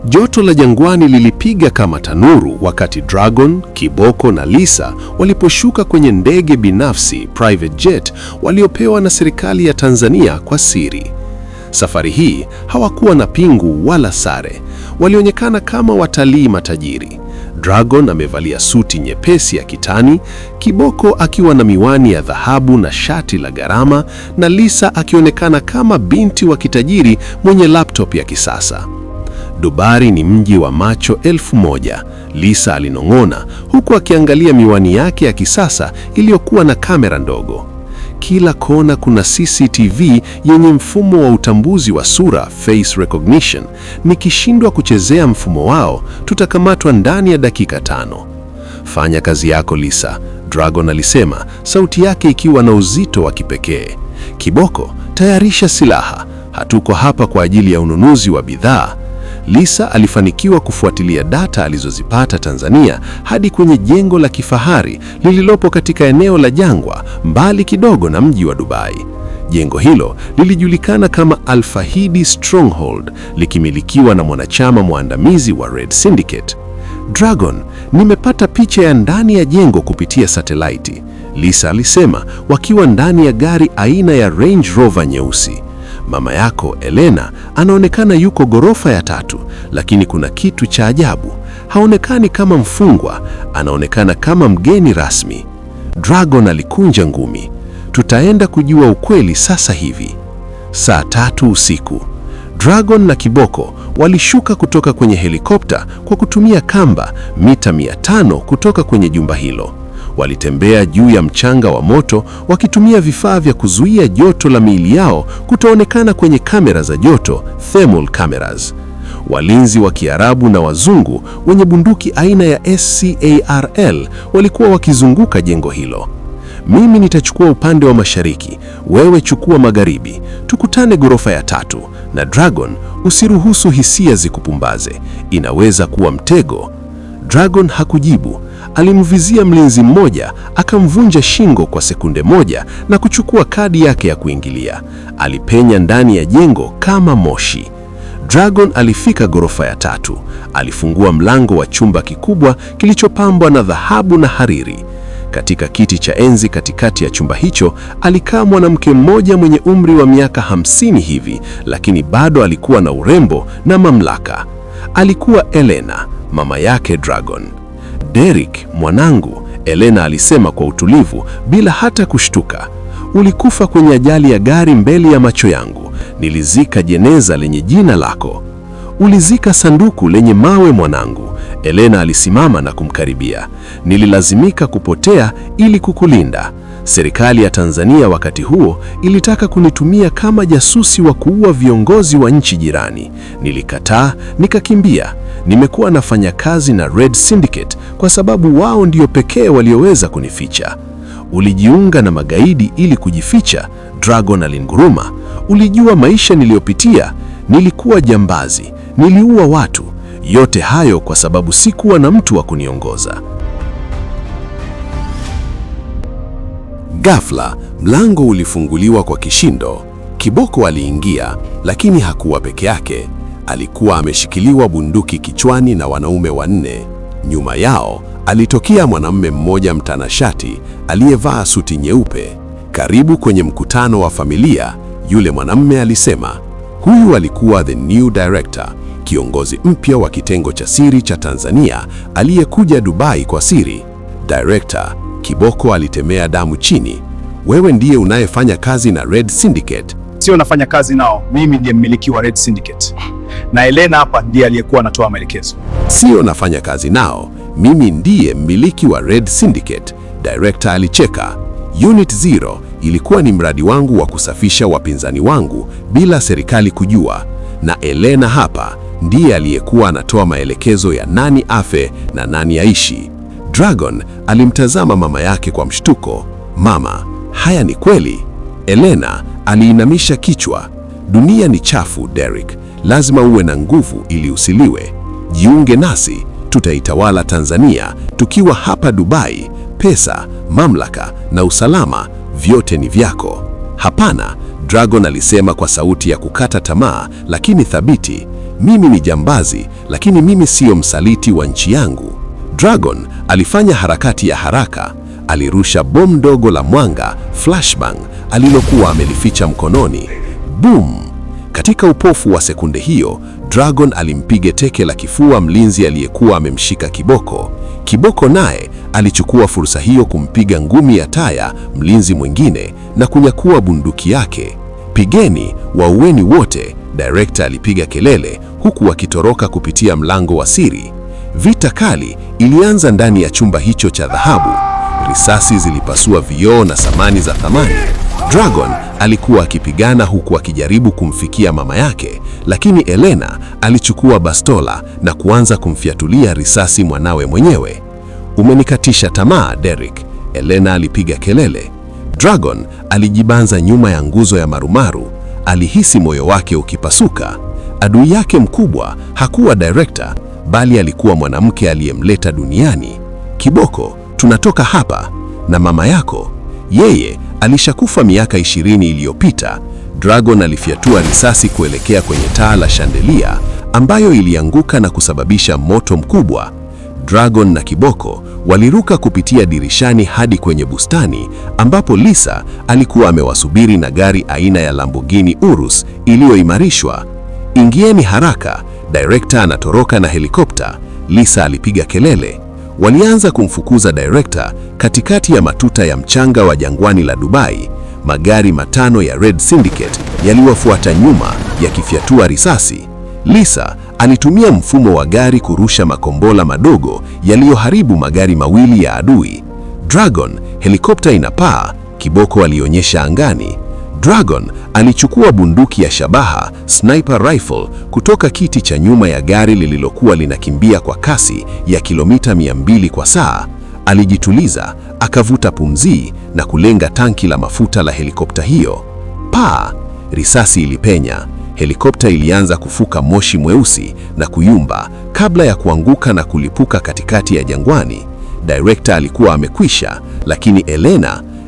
Joto la jangwani lilipiga kama tanuru wakati Dragon, Kiboko na Lisa waliposhuka kwenye ndege binafsi private jet waliopewa na serikali ya Tanzania kwa siri. Safari hii hawakuwa na pingu wala sare. Walionekana kama watalii matajiri. Dragon amevalia suti nyepesi ya kitani, Kiboko akiwa na miwani ya dhahabu na shati la gharama, na Lisa akionekana kama binti wa kitajiri mwenye laptop ya kisasa. Dubai ni mji wa macho 1000, Lisa alinong'ona huku akiangalia miwani yake ya kisasa iliyokuwa na kamera ndogo. Kila kona kuna CCTV yenye mfumo wa utambuzi wa sura, face recognition. Nikishindwa kuchezea mfumo wao, tutakamatwa ndani ya dakika 5. Fanya kazi yako Lisa, Dragon alisema, sauti yake ikiwa na uzito wa kipekee. Kiboko, tayarisha silaha, hatuko hapa kwa ajili ya ununuzi wa bidhaa. Lisa alifanikiwa kufuatilia data alizozipata Tanzania hadi kwenye jengo la kifahari lililopo katika eneo la jangwa mbali kidogo na mji wa Dubai. Jengo hilo lilijulikana kama Al Fahidi Stronghold, likimilikiwa na mwanachama mwandamizi wa Red Syndicate. Dragon, nimepata picha ya ndani ya jengo kupitia satellite, Lisa alisema wakiwa ndani ya gari aina ya Range Rover nyeusi. Mama yako Elena anaonekana yuko ghorofa ya 3, lakini kuna kitu cha ajabu. Haonekani kama mfungwa, anaonekana kama mgeni rasmi. Dragon alikunja ngumi. Tutaenda kujua ukweli sasa hivi. Saa 3 usiku, Dragon na Kiboko walishuka kutoka kwenye helikopta kwa kutumia kamba mita 500 kutoka kwenye jumba hilo. Walitembea juu ya mchanga wa moto wakitumia vifaa vya kuzuia joto la miili yao kutoonekana kwenye kamera za joto, thermal cameras. Walinzi wa Kiarabu na wazungu wenye bunduki aina ya SCARL walikuwa wakizunguka jengo hilo. Mimi nitachukua upande wa mashariki, wewe chukua magharibi. Tukutane ghorofa ya 3. Na Dragon, usiruhusu hisia zikupumbaze. Inaweza kuwa mtego. Dragon hakujibu. Alimvizia mlinzi mmoja, akamvunja shingo kwa sekunde moja na kuchukua kadi yake ya kuingilia. Alipenya ndani ya jengo kama moshi. Dragon alifika ghorofa ya 3. Alifungua mlango wa chumba kikubwa kilichopambwa na dhahabu na hariri. Katika kiti cha enzi katikati ya chumba hicho alikaa mwanamke mmoja mwenye umri wa miaka 50 hivi, lakini bado alikuwa na urembo na mamlaka. Alikuwa Elena, mama yake Dragon. Derek, mwanangu, Elena alisema kwa utulivu bila hata kushtuka. Ulikufa kwenye ajali ya gari mbele ya macho yangu. Nilizika jeneza lenye jina lako. Ulizika sanduku lenye mawe mwanangu. Elena alisimama na kumkaribia. Nililazimika kupotea ili kukulinda. Serikali ya Tanzania wakati huo ilitaka kunitumia kama jasusi wa kuua viongozi wa nchi jirani. Nilikataa, nikakimbia. Nimekuwa nafanya kazi na Red Syndicate kwa sababu wao ndio pekee walioweza kunificha. Ulijiunga na magaidi ili kujificha, Dragon alinguruma. Ulijua maisha niliyopitia. Nilikuwa jambazi, niliua watu. Yote hayo kwa sababu sikuwa na mtu wa kuniongoza. Ghafla, mlango ulifunguliwa kwa kishindo. Kiboko aliingia, lakini hakuwa peke yake. Alikuwa ameshikiliwa bunduki kichwani na wanaume 4. Nyuma yao alitokea mwanamume mmoja mtanashati aliyevaa suti nyeupe. Karibu kwenye mkutano wa familia, yule mwanamume alisema. Huyu alikuwa the new director, kiongozi mpya wa kitengo cha siri cha Tanzania aliyekuja Dubai kwa siri. Director, Kiboko alitemea damu chini. Wewe ndiye unayefanya kazi na Red Syndicate? Sio nafanya kazi nao, mimi ndiye mmiliki wa Red Syndicate. Na Elena hapa ndiye aliyekuwa anatoa maelekezo. Sio nafanya kazi nao, mimi ndiye mmiliki wa Red Syndicate, Director alicheka. Unit 0 ilikuwa ni mradi wangu wa kusafisha wapinzani wangu bila serikali kujua. Na Elena hapa ndiye aliyekuwa anatoa maelekezo ya nani afe na nani aishi. Dragon alimtazama mama yake kwa mshtuko. Mama, haya ni kweli? Elena aliinamisha kichwa. Dunia ni chafu, Derek. Lazima uwe na nguvu ili usiliwe. Jiunge nasi, tutaitawala Tanzania tukiwa hapa Dubai. Pesa, mamlaka na usalama vyote ni vyako. Hapana, Dragon alisema kwa sauti ya kukata tamaa lakini thabiti. mimi ni jambazi, lakini mimi siyo msaliti wa nchi yangu. Dragon alifanya harakati ya haraka. Alirusha bomu dogo la mwanga, flashbang, alilokuwa amelificha mkononi. Boom! Katika upofu wa sekunde hiyo, Dragon alimpiga teke la kifua mlinzi aliyekuwa amemshika Kiboko. Kiboko naye alichukua fursa hiyo kumpiga ngumi ya taya mlinzi mwingine na kunyakua bunduki yake. Pigeni, waueni wote, director alipiga kelele huku wakitoroka kupitia mlango wa siri. Vita kali ilianza ndani ya chumba hicho cha dhahabu. Risasi zilipasua vioo na samani za thamani. Dragon alikuwa akipigana huku akijaribu kumfikia mama yake, lakini Elena alichukua bastola na kuanza kumfyatulia risasi mwanawe mwenyewe. Umenikatisha tamaa, Derek, Elena alipiga kelele. Dragon alijibanza nyuma ya nguzo ya marumaru. Alihisi moyo wake ukipasuka. Adui yake mkubwa hakuwa director, bali alikuwa mwanamke aliyemleta duniani. Kiboko, tunatoka hapa. Na mama yako? Yeye alishakufa miaka 20 iliyopita. Dragon alifyatua risasi kuelekea kwenye taa la shandelia ambayo ilianguka na kusababisha moto mkubwa. Dragon na Kiboko waliruka kupitia dirishani hadi kwenye bustani ambapo Lisa alikuwa amewasubiri na gari aina ya Lamborghini Urus iliyoimarishwa. Ingieni haraka, director anatoroka na helikopta, Lisa alipiga kelele. Walianza kumfukuza director katikati ya matuta ya mchanga wa jangwani la Dubai. Magari matano ya Red Syndicate yaliwafuata nyuma yakifyatua risasi. Lisa alitumia mfumo wa gari kurusha makombola madogo yaliyoharibu magari mawili ya adui. Dragon, helikopta inapaa, Kiboko alionyesha angani. Dragon alichukua bunduki ya shabaha, sniper rifle, kutoka kiti cha nyuma ya gari lililokuwa linakimbia kwa kasi ya kilomita 200 kwa saa. Alijituliza, akavuta pumzi na kulenga tanki la mafuta la helikopta hiyo. Paa! Risasi ilipenya. Helikopta ilianza kufuka moshi mweusi na kuyumba kabla ya kuanguka na kulipuka katikati ya jangwani. Director alikuwa amekwisha, lakini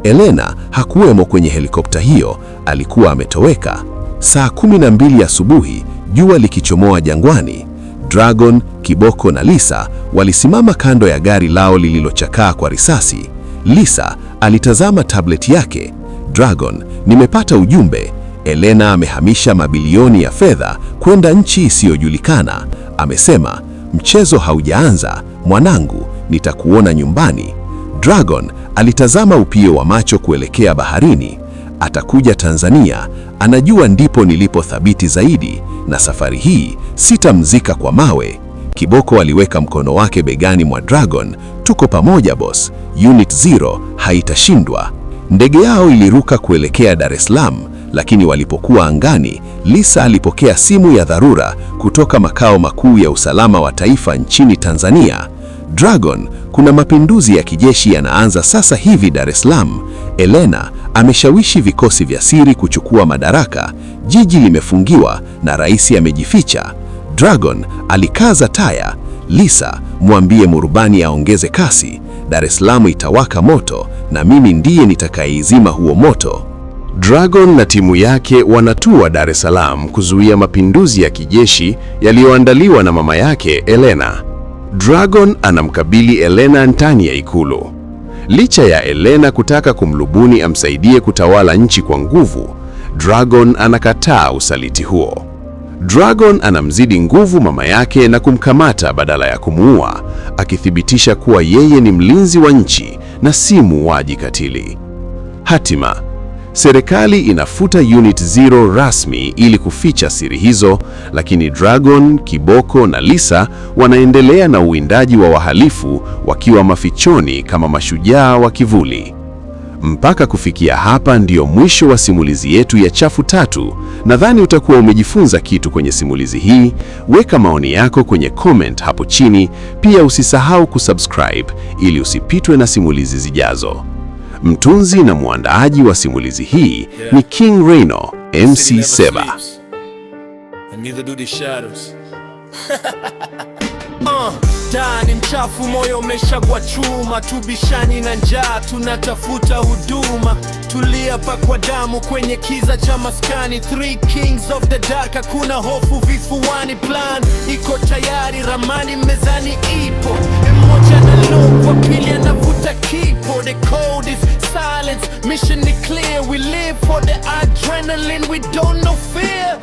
Elena hakuwemo kwenye helikopta hiyo, alikuwa ametoweka. Saa 12 asubuhi, jua likichomoa jangwani, Dragon, Kiboko na Lisa walisimama kando ya gari lao lililochakaa kwa risasi. Lisa alitazama tableti yake. Dragon, nimepata ujumbe. Elena amehamisha mabilioni ya fedha kwenda nchi isiyojulikana. Amesema, mchezo haujaanza, mwanangu, nitakuona nyumbani. Dragon alitazama upio wa macho kuelekea baharini. Atakuja Tanzania, anajua ndipo nilipo thabiti zaidi, na safari hii sitamzika kwa mawe. Kiboko aliweka mkono wake begani mwa Dragon. Tuko pamoja boss, Unit 0 haitashindwa. Ndege yao iliruka kuelekea Dar es Salaam, lakini walipokuwa angani, Lisa alipokea simu ya dharura kutoka makao makuu ya usalama wa taifa nchini Tanzania. Dragon, kuna mapinduzi ya kijeshi yanaanza sasa hivi Dar es Salaam. Elena ameshawishi vikosi vya siri kuchukua madaraka. Jiji limefungiwa na rais amejificha. Dragon alikaza taya. Lisa, mwambie murubani aongeze kasi. Dar es Salaam itawaka moto na mimi ndiye nitakayeizima huo moto. Dragon na timu yake wanatua Dar es Salaam kuzuia mapinduzi ya kijeshi yaliyoandaliwa na mama yake Elena. Dragon anamkabili Elena ndani ya ikulu. Licha ya Elena kutaka kumlubuni amsaidie kutawala nchi kwa nguvu, Dragon anakataa usaliti huo. Dragon anamzidi nguvu mama yake na kumkamata badala ya kumuua, akithibitisha kuwa yeye ni mlinzi wa nchi na si muuaji katili. Hatima: serikali inafuta Unit 0 rasmi ili kuficha siri hizo, lakini Dragon, Kiboko na Lisa wanaendelea na uwindaji wa wahalifu wakiwa mafichoni kama mashujaa wa kivuli. Mpaka kufikia hapa ndiyo mwisho wa simulizi yetu ya Chafu Tatu. Nadhani utakuwa umejifunza kitu kwenye simulizi hii. Weka maoni yako kwenye comment hapo chini. Pia usisahau kusubscribe ili usipitwe na simulizi zijazo. Mtunzi na mwandaaji wa simulizi hii ni King Reno, MC Seba. Mtaa ni mchafu, moyo umeshagwa chuma, tubishani na njaa, tunatafuta huduma. Tulia pakwa damu kwenye kiza cha maskani, three kings of the dark, hakuna hofu vifuani. Plan iko tayari, ramani mezani ipo, mmoja na look, wa pili anavuta kipo. The code is silence, mission is clear, we live for the adrenaline, we don't know fear.